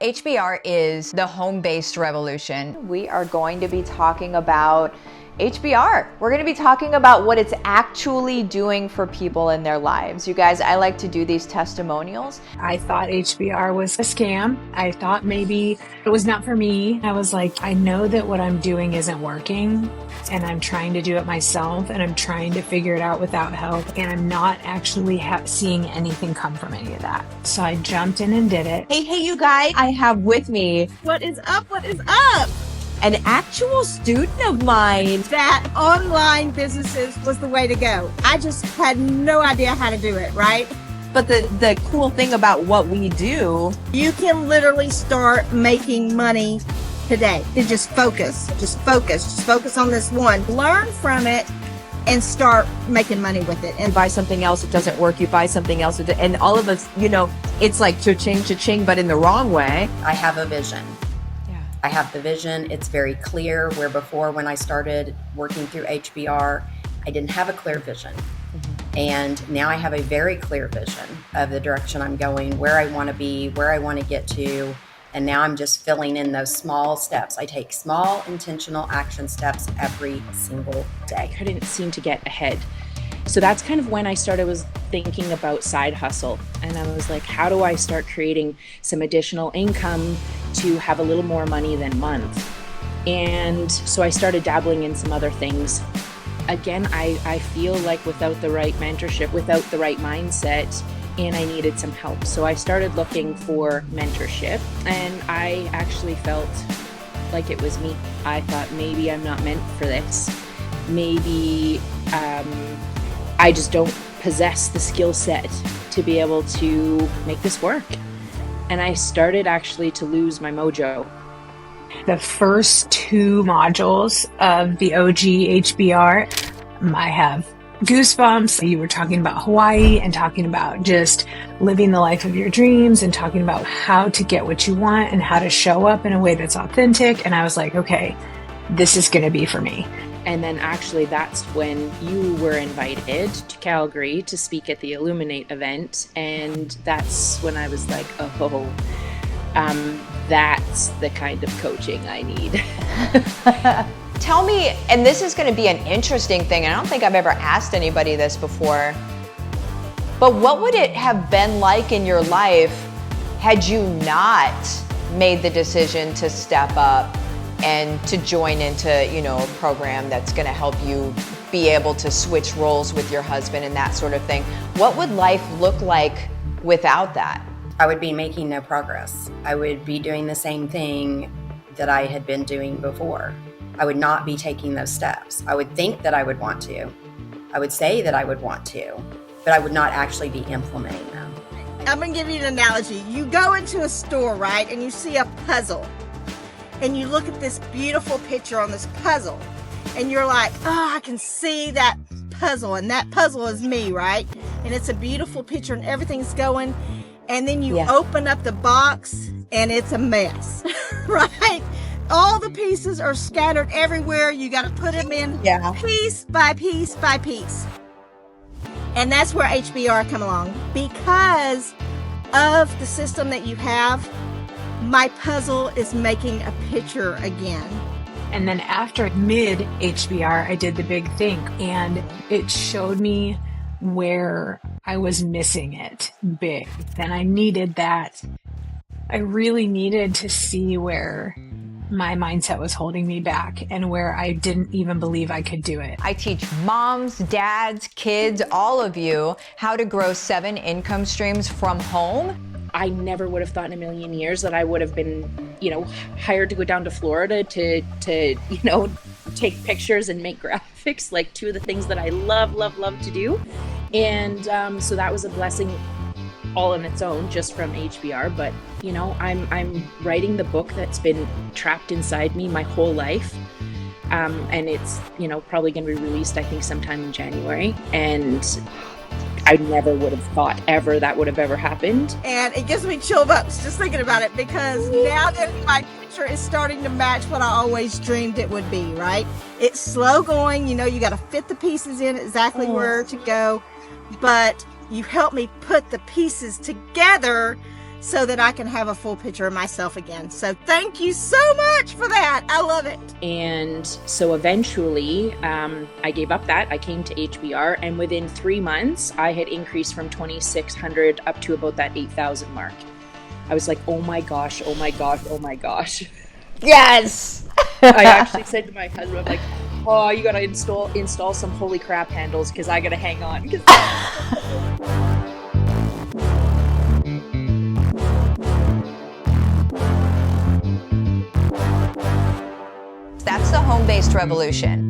HBR is the home-based revolution. We are going to be talking about HBR. We're going to be talking about what it's actually doing for people in their lives. You guys, I like to do these testimonials. I thought HBR was a scam. I thought maybe it was not for me. I was like, I know that what I'm doing isn't working, and I'm trying to do it myself, and I'm trying to figure it out without help, and I'm not actually seeing anything come from any of that. So I jumped in and did it. Hey, you guys, I have with me, what is up? an actual student of mine. That online businesses was the way to go. I just had no idea how to do it, right? But the cool thing about what we do, You can literally start making money today. You just focus on this one. Learn from it and start making money with it. you And buy something else, it doesn't work, you buy something else, and all of us, it's like cha-ching, but in the wrong way. I have a vision. I have the vision. It's very clear, where before when I started working through HBR, I didn't have a clear vision. And now I have a very clear vision of the direction I'm going, where I want to be, where I want to get to. And now I'm just filling in those small steps. I take small intentional action steps every single day. I couldn't seem to get ahead. So that's kind of when I was thinking about side hustle. And I was like, how do I start creating some additional income to have a little more money than month? And so I started dabbling in some other things. Again, I feel like without the right mentorship, without the right mindset, and I needed some help. So I started looking for mentorship, and I actually felt like it was me. I thought maybe I'm not meant for this. Maybe I just don't possess the skill set to be able to make this work. And I started actually to lose my mojo. The first two modules of the OG HBR, I have goosebumps. You were talking about Hawaii and talking about just living the life of your dreams and talking about how to get what you want and how to show up in a way that's authentic. And I was like, okay, this is going to be for me. And then actually that's when you were invited to Calgary to speak at the Illuminate event. And that's when I was like, that's the kind of coaching I need. Tell me, and this is going to be an interesting thing, and I don't think I've ever asked anybody this before, but what would it have been like in your life had you not made the decision to step up and to join into, a program that's going to help you be able to switch roles with your husband and that sort of thing? What would life look like without that? I would be making no progress. I would be doing the same thing that I had been doing before. I would not be taking those steps. I would think that I would want to. I would say that I would want to, but I would not actually be implementing them. I'm going to give you an analogy. You go into a store, right, and you see a puzzle. And you look at this beautiful picture on this puzzle. And you're like, oh, I can see that puzzle. And that puzzle is me, right? And it's a beautiful picture and everything's going. And then you open up the box and it's a mess, right? All the pieces are scattered everywhere. You got to put them in piece by piece by piece. And that's where HBR come along. Because of the system that you have, my puzzle is making a picture again. And then after mid HBR, I did the big thing, and it showed me where I was missing it big. And I needed that. I really needed to see where my mindset was holding me back and where I didn't even believe I could do it. I teach moms, dads, kids, all of you how to grow 7 income streams from home. I never would have thought in a million years that I would have been, hired to go down to Florida to take pictures and make graphics, like two of the things that I love to do. And so that was a blessing all on its own, just from HBR. But, I'm writing the book that's been trapped inside me my whole life. And it's, probably going to be released, I think, sometime in January. And I never would have thought ever that would have ever happened. And it gives me chill bumps just thinking about it, because now that my picture is starting to match what I always dreamed it would be, right? It's slow going, you got to fit the pieces in exactly where to go, but you help me put the pieces together so that I can have a full picture of myself again. So thank you so much for that. I love it. And so eventually, I gave up that. I came to HBR, and within 3 months, I had increased from 2,600 up to about that 8,000 mark. I was like, oh my gosh, oh my gosh, oh my gosh. Yes. I actually said to my husband, I'm like, oh, you gotta install some holy crap handles because I gotta hang on. That's the home-based revolution.